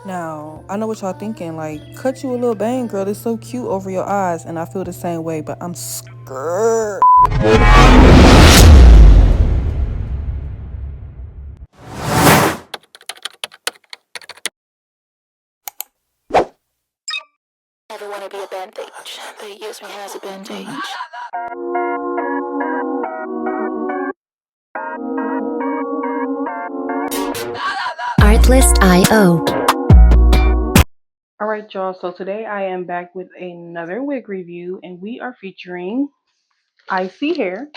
Now, I know what y'all thinking, like, cut you a little bang, girl. It's so cute over your eyes, and I feel the same way, but I'm scared. Never want to be a bandage. They use me as a bandage. Artlist.io. Alright, y'all, so today I am back with another wig review, and we are featuring Icy Hair.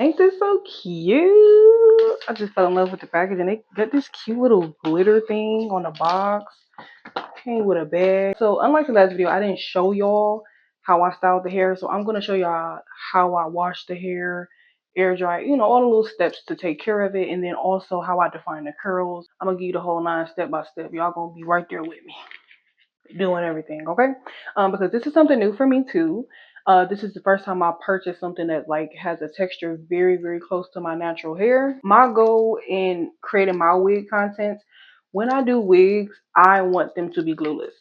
Ain't this so cute? I just fell in love with the package, and they got this cute little glitter thing on the box. Came with a bag. So unlike the last video, I didn't show y'all how I styled the hair. So I'm going to show y'all how I wash the hair, air dry, you know, all the little steps to take care of it. And then also how I define the curls. I'm going to give you the whole 9 step by step. Y'all going to be right there with me doing everything, okay? Because this is something new for me too. This is the first time I purchased something that like has a texture very, very close to my natural hair. My goal in creating my wig content, when I do wigs, I want them to be glueless.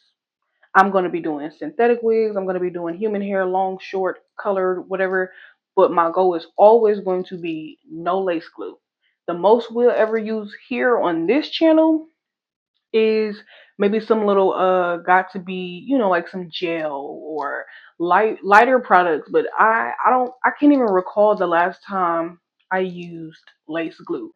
I'm going to be doing synthetic wigs. I'm going to be doing human hair, long, short, colored, whatever. But my goal is always going to be no lace glue. The most we'll ever use here on this channel is maybe some little got to be, you know, like some gel or lighter products, but I can't even recall the last time I used lace glue.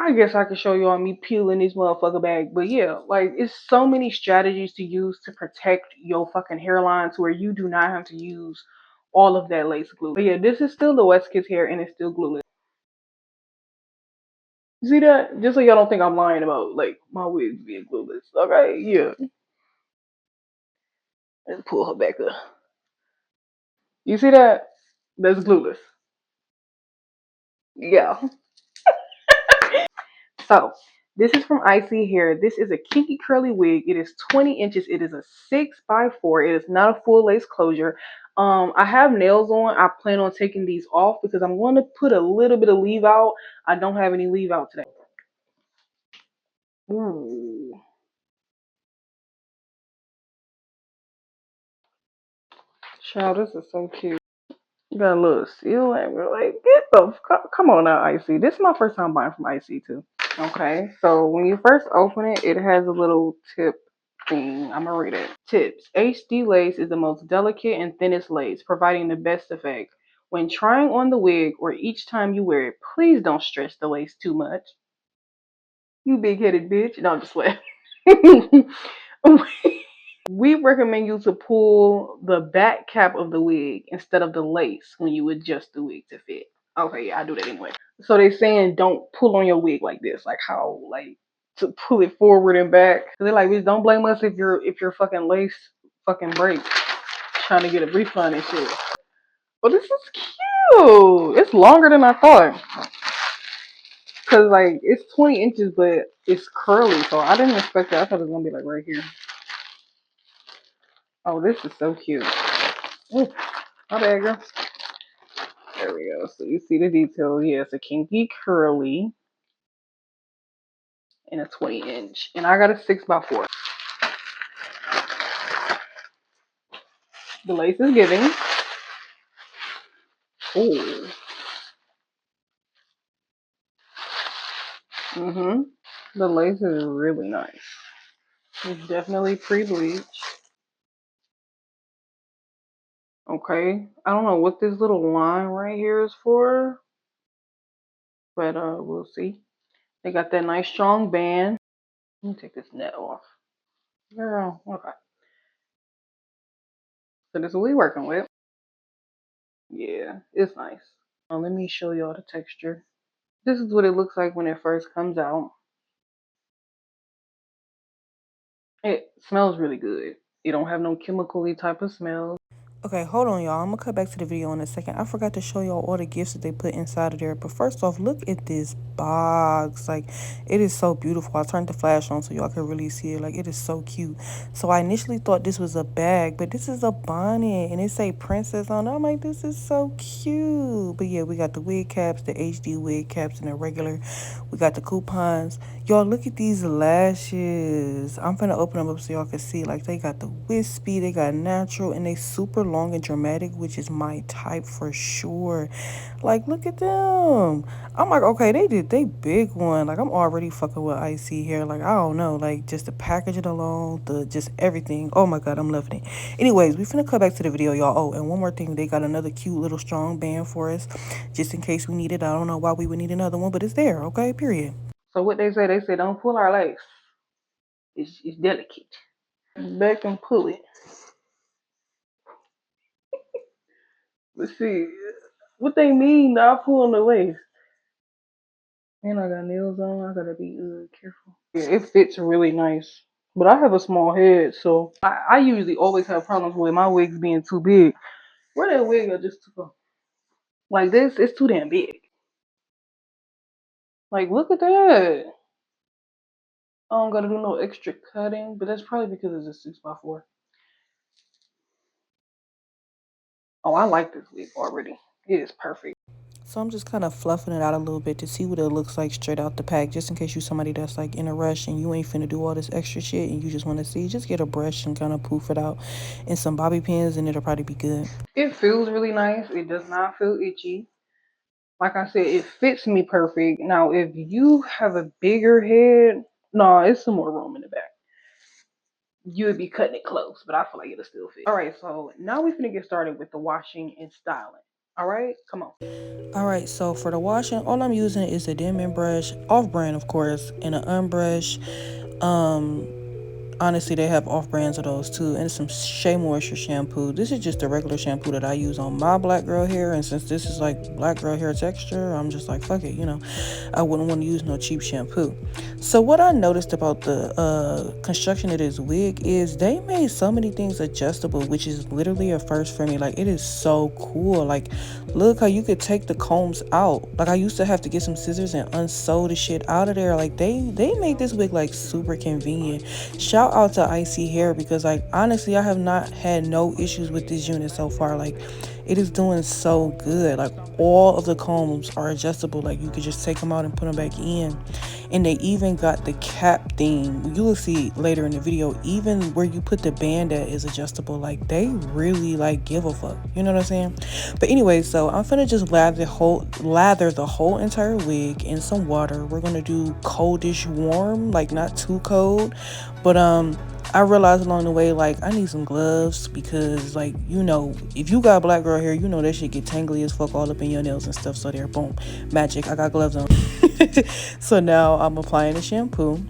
I guess I could show you on me peeling this motherfucker back, but yeah, like it's so many strategies to use to protect your fucking hairline to where you do not have to use all of that lace glue. But yeah, this is still the West Kids hair and it's still glueless. You see that? Just so y'all don't think I'm lying about like my wigs being glueless. Okay, yeah. Let's pull her back up. You see that? That's glueless. Yeah. So this is from Icy Hair. This is a kinky curly wig. It is 20 inches. It is a 6x4. It is not a full lace closure. I have nails on. I plan on taking these off because I'm going to put a little bit of leave out. I don't have any leave out today. Ooh. Child, this is so cute. You got a little seal and we're like, get the come on now, Icy. This is my first time buying from Icy too. Okay, so when you first open it, it has a little tip thing. I'm gonna read it. Tips. HD lace is the most delicate and thinnest lace, providing the best effect. When trying on the wig or each time you wear it, please don't stretch the lace too much. You big-headed bitch. No, I'm just playing. We recommend you to pull the back cap of the wig instead of the lace when you adjust the wig to fit. Okay, yeah, I do that anyway. So they saying don't pull on your wig like this, like how like to pull it forward and back. They're like, bitch, don't blame us if your fucking lace fucking breaks trying to get a refund and shit. But this is cute. It's longer than I thought. Cause like it's 20 inches, but it's curly, so I didn't expect that. I thought it was gonna be like right here. Oh, this is so cute. Ooh, my bad, girl. There we go. So you see the detail. Yeah, it's a kinky curly and a 20 inch, and I got a 6x4. The lace is giving. Ooh. The lace is really nice. It's definitely pre-bleached. Okay. I don't know what this little line right here is for, but we'll see. They got that nice strong band. Let me take this net off. Girl, okay. So this is what we working with. Yeah, it's nice. Let me show y'all the texture. This is what it looks like when it first comes out. It smells really good. It don't have no chemically type of smell. Okay, hold on, y'all. I'm gonna cut back to the video in a second. I forgot to show y'all all the gifts that they put inside of there. But first off, look at this box. Like, it is so beautiful. I turned the flash on so y'all can really see it. Like, it is so cute. So I initially thought this was a bag, but this is a bonnet. And it say princess on it. I'm like, this is so cute. But yeah, we got the wig caps, the HD wig caps, and the regular. We got the coupons. Y'all, look at these lashes. I'm finna open them up so y'all can see. Like, they got the wispy, they got natural, and they super long and dramatic, which is my type for sure. Like, look at them. I'm like, okay, they did they big one. Like, I'm already fucking with icy hair. Like, I don't know. Like, just the packaging alone, the just everything. Oh my god, I'm loving it. Anyways, we finna cut back to the video, y'all. Oh, and one more thing, they got another cute little strong band for us, just in case we need it. I don't know why we would need another one, but it's there, okay? Period. So what they say don't pull our lace. It's delicate. Back and pull it. Let's see. What they mean not pulling the lace? And I got nails on. I gotta be careful. Yeah, it fits really nice. But I have a small head, so I usually always have problems with my wigs being too big. Where that wig I just took off? Like this, it's too damn big. Like look at that. I don't gotta do no extra cutting, but that's probably because it's a 6x4. Oh, I like this wig already. It is perfect. So I'm just kind of fluffing it out a little bit to see what it looks like straight out the pack, just in case you somebody that's like in a rush and you ain't finna do all this extra shit and you just want to see. Just get a brush and kind of poof it out and some bobby pins and it'll probably be good. It feels really nice. It does not feel itchy. Like I said, it fits me perfect. Now, if you have a bigger head, no, it's some more room in the back. You would be cutting it close, but I feel like it'll still fit. All right, so now we're gonna get started with the washing and styling. All right, come on. All right, so for the washing, all I'm using is a Denman brush, off brand, of course, and an unbrush. Honestly, they have off brands of those too, and some Shea Moisture shampoo. This is just the regular shampoo that I use on my black girl hair, and since this is like black girl hair texture, I'm just like, fuck it, I wouldn't want to use no cheap shampoo. So what I noticed about the construction of this wig is they made so many things adjustable, which is literally a first for me. Like, it is so cool. Like, look how you could take the combs out. Like, I used to have to get some scissors and unsew the shit out of there. Like, they made this wig like super convenient. Shout out to Icy Hair, because like honestly I have not had no issues with this unit so far. Like, it is doing so good. Like, all of the combs are adjustable. Like, you could just take them out and put them back in. And they even got the cap thing. You will see later in the video, even where you put the band at is adjustable. Like, they really like give a fuck. You know what I'm saying? But anyway, so I'm finna just lather the whole entire wig in some water. We're gonna do coldish warm, like not too cold. But I realized along the way, like, I need some gloves because, like, if you got black girl hair, that shit get tangly as fuck all up in your nails and stuff. So there, boom, magic. I got gloves on. So now I'm applying the shampoo.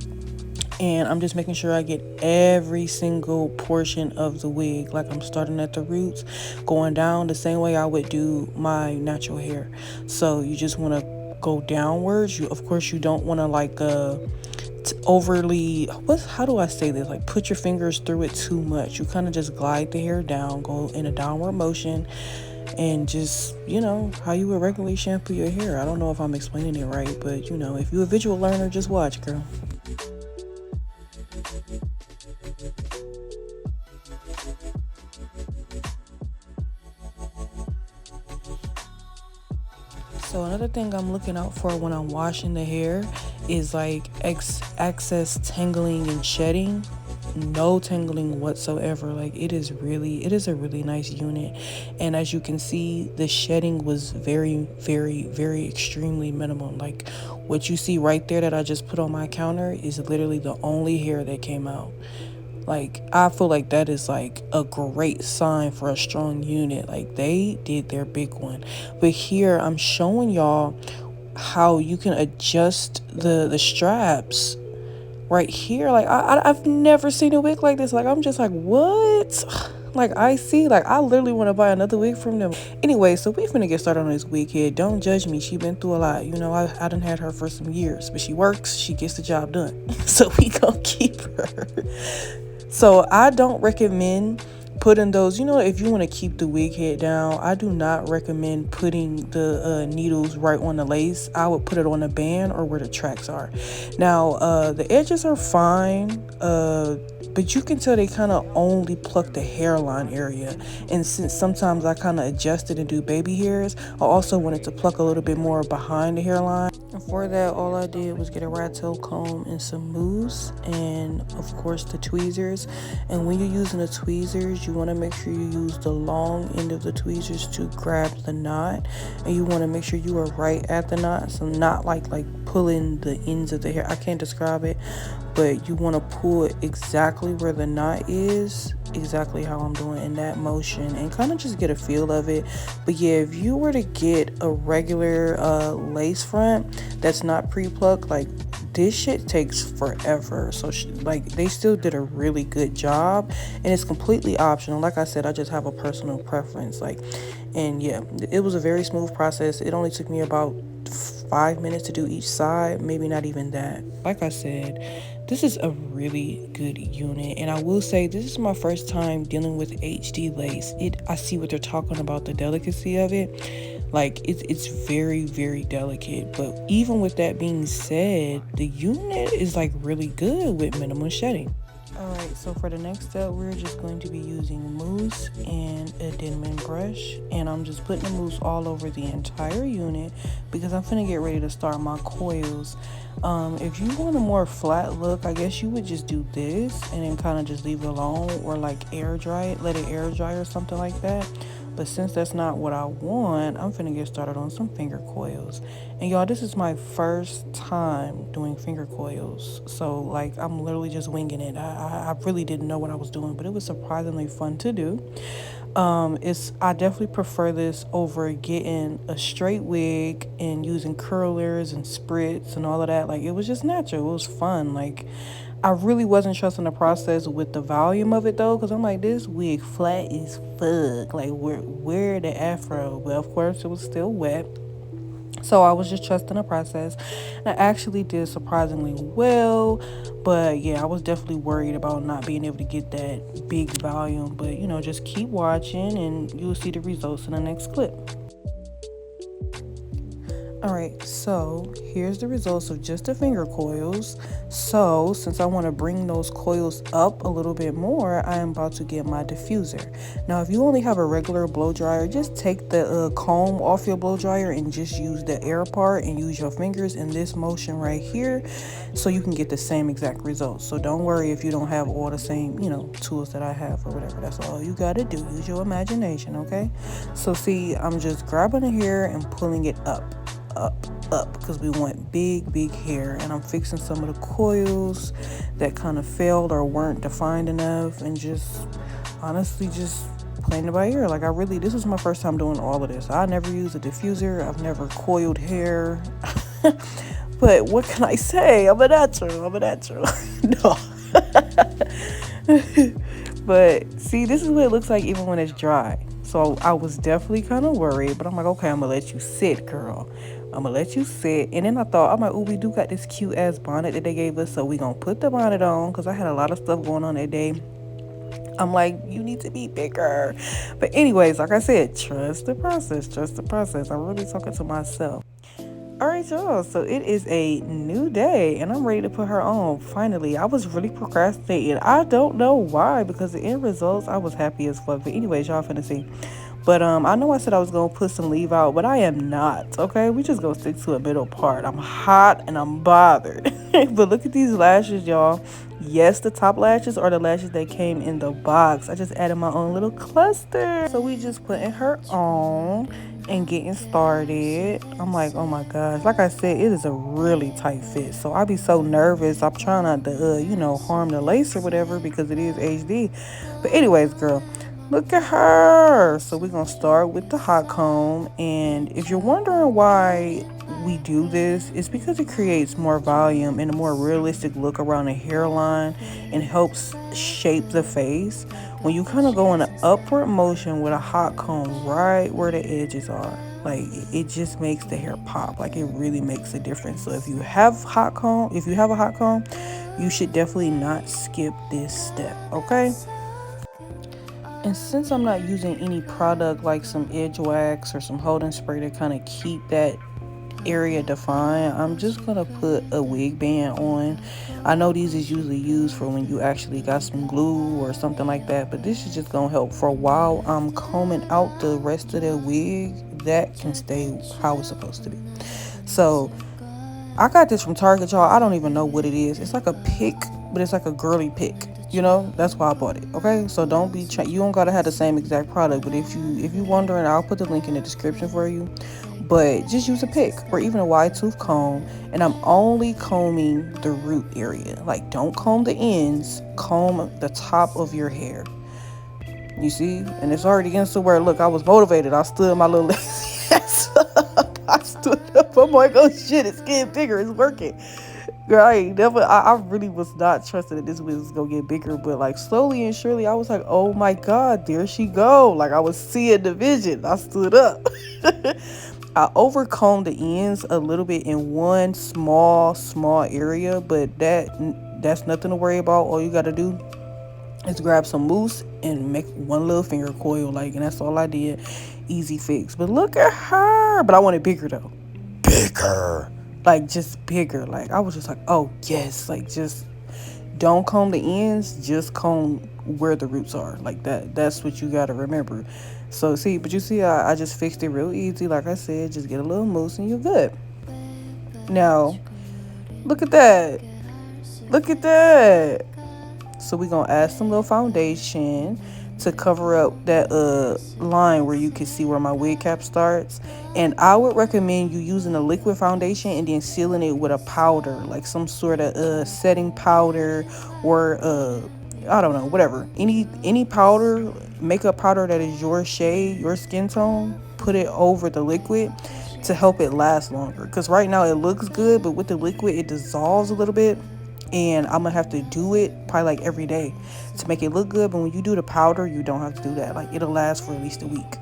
And I'm just making sure I get every single portion of the wig. Like, I'm starting at the roots, going down the same way I would do my natural hair. So you just want to go downwards. Of course, you don't want to like overly, how do I say this, like put your fingers through it too much. You kind of just glide the hair down, go in a downward motion, and just how you would regularly shampoo your hair. I don't know if I'm explaining it right, but if you're a visual learner, just watch, girl. So another thing I'm looking out for when I'm washing the hair is like excess tangling and shedding. No tangling whatsoever. Like, it is a really nice unit. And as you can see, the shedding was very, very, very extremely minimal. Like, what you see right there that I just put on my counter is literally the only hair that came out. Like, I feel like that is like a great sign for a strong unit. Like, they did their big one. But here I'm showing y'all how you can adjust the straps right here. Like, I've never seen a wig like this. Like, I'm just like, what? Like, I see, like, I literally want to buy another wig from them. Anyway, so we finna get started on this wig here. Don't judge me. She been through a lot. I done had her for some years, but she works. She gets the job done. So we gonna keep her. So I don't recommend putting those, you know, if you want to keep the wig head down, I do not recommend putting the needles right on the lace. I would put it on the band or where the tracks are. Now the edges are fine, but you can tell they kind of only pluck the hairline area, and since sometimes I kind of adjust it and do baby hairs, I also wanted to pluck a little bit more behind the hairline. And for that, all I did was get a rat tail comb and some mousse, and of course the tweezers. And when you're using the tweezers, you want to make sure you use the long end of the tweezers to grab the knot, and you want to make sure you are right at the knot, so not like pulling the ends of the hair. I can't describe it, but you want to pull it exactly where the knot is, exactly how I'm doing in that motion, and kind of just get a feel of it. But yeah, if you were to get a regular lace front that's not pre-plucked, like, this shit takes forever. So like, they still did a really good job, and it's completely optional. Like I said, I just have a personal preference, like, and yeah, it was a very smooth process. It only took me about 5 minutes to do each side, maybe not even that. Like I said, this is a really good unit, and I will say this is my first time dealing with HD lace. I see what they're talking about, the delicacy of it. Like, it's very, very delicate. But even with that being said, the unit is like really good with minimum shedding. Alright, so for the next step, we're just going to be using mousse and a Denman brush, and I'm just putting the mousse all over the entire unit because I'm finna get ready to start my coils. If you want a more flat look, I guess you would just do this and then kind of just leave it alone, or like air dry it, let it air dry or something like that. But since that's not what I want, I'm finna get started on some finger coils. And y'all, this is my first time doing finger coils, so like, I'm literally just winging it. I really didn't know what I was doing, but it was surprisingly fun to do. I definitely prefer this over getting a straight wig and using curlers and spritz and all of that. Like, it was just natural. It was fun. Like, I really wasn't trusting the process with the volume of it though, because I'm like, this wig flat as fuck. Like, where the Afro? Well, of course, it was still wet. So I was just trusting the process. And I actually did surprisingly well. But yeah, I was definitely worried about not being able to get that big volume. But, you know, just keep watching and you'll see the results in the next clip. Alright, so here's the results of just the finger coils. So since I want to bring those coils up a little bit more, I am about to get my diffuser. Now, if you only have a regular blow dryer, just take the comb off your blow dryer and just use the air part and use your fingers in this motion right here, so you can get the same exact results. So don't worry if you don't have all the same, you know, tools that I have or whatever. That's all you gotta do. Use your imagination, okay? So see, I'm just grabbing the hair and pulling it up, because we want big hair. And I'm fixing some of the coils that kind of failed or weren't defined enough, and just honestly just playing it by ear. Like, this was my first time doing all of this. I never used a diffuser, I've never coiled hair. But what can I say? I'm a natural. No. But see, this is what it looks like even when it's dry. So I was definitely kind of worried, but I'm like, okay, I'm gonna let you sit, girl. I'm gonna let you sit. And then I thought, I'm like, oh, we do got this cute ass bonnet that they gave us, so we gonna put the bonnet on, because I had a lot of stuff going on that day. I'm like, you need to be bigger. But anyways, like I said, trust the process. I'm really talking to myself. All right, y'all, so it is a new day and I'm ready to put her on. Finally, I was really procrastinating. I don't know why, because the end results, I was happy as fuck. But anyways, y'all finna see. But I know I said I was gonna put some leave out, but I am not. Okay, we just gonna stick to a middle part. I'm hot and I'm bothered. But look at these lashes, y'all. Yes, the top lashes are the lashes that came in the box. I just added my own little cluster. So we just putting her on and getting started. I'm like, oh my gosh, like I said, it is a really tight fit, so I be so nervous. I'm trying not to harm the lace or whatever, because it is HD. But anyways, girl, look at her. So we're gonna start with the hot comb, and if you're wondering why we do this, it's because it creates more volume and a more realistic look around the hairline and helps shape the face. When you kind of go in an upward motion with a hot comb right where the edges are, like, it just makes the hair pop. Like, it really makes a difference. So if you have a hot comb, you should definitely not skip this step, okay? And since I'm not using any product like some edge wax or some holding spray to kind of keep that area defined, I'm just gonna put a wig band on. I know these is usually used for when you actually got some glue or something like that, but this is just gonna help for a while I'm combing out the rest of the wig. That can stay how it's supposed to be. So I got this from Target, y'all. I don't even know what it is. It's like a pick, but it's like a girly pick. You know, that's why I bought it. Okay, so don't be you don't gotta have the same exact product, but if you wondering, I'll put the link in the description for you. But just use a pick or even a wide tooth comb, and I'm only combing the root area. Like, don't comb the ends, comb the top of your hair. You see, and it's already against the word. Look, I was motivated. I stood my little lazy ass up. I stood up. I'm like, oh shit, it's getting bigger. It's working. Girl, I ain't never. I really was not trusting that this was gonna get bigger, but like slowly and surely, I was like, oh my god, there she go. Like I was seeing the vision. I stood up. I overcombed the ends a little bit in one small area, but that's nothing to worry about. All you gotta do is grab some mousse and make one little finger coil, like, and that's all I did. Easy fix. But look at her. But I want it bigger though. Bigger. Like just bigger. Like I was just like, oh yes. Like just don't comb the ends, just comb where the roots are. Like that's what you gotta remember. So see, but you see I just fixed it real easy. Like I said, just get a little mousse and you're good. Now look at that. Look at that. So we're gonna add some little foundation to cover up that line where you can see where my wig cap starts. And I would recommend you using a liquid foundation and then sealing it with a powder, like some sort of setting powder or I don't know, whatever. Any powder, makeup powder that is your shade, your skin tone, put it over the liquid to help it last longer. Because right now it looks good, but with the liquid it dissolves a little bit. And I'm gonna have to do it probably like every day to make it look good. But when you do the powder, you don't have to do that. Like it'll last for at least a week.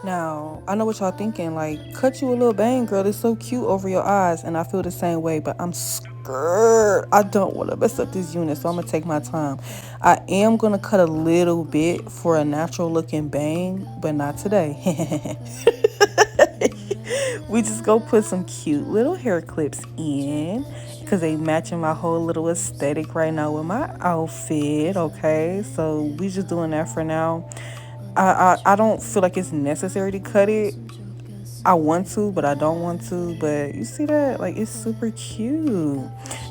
Now I know what y'all thinking, like, cut you a little bang, girl, it's so cute over your eyes. And I feel the same way, but I'm scared. I don't want to mess up this unit, so I'm gonna take my time. I am gonna cut a little bit for a natural looking bang, but not today. We just go put some cute little hair clips in because they matching my whole little aesthetic right now with my outfit. Okay, so we just doing that for now. I don't feel like it's necessary to cut it. I want to, but I don't want to. But you see that? Like, it's super cute.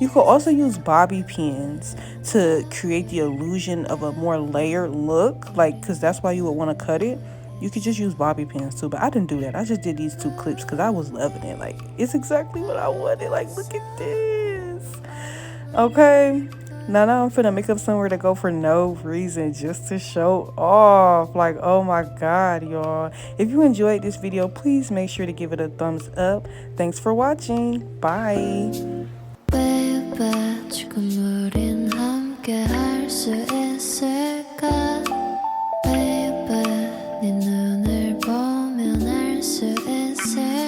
You could also use bobby pins to create the illusion of a more layered look, like, because that's why you would want to cut it. You could just use bobby pins too, but I didn't do that. I just did these two clips because I was loving it. Like, it's exactly what I wanted. Like, look at this. Okay. Now I'm finna make up somewhere to go for no reason, just to show off. Like, oh my god, y'all. If you enjoyed this video, please make sure to give it a thumbs up. Thanks for watching. Bye. Baby, 지금 우린 함께 할 수 있을까? Baby, 네 눈을 보면 알 수 있을까?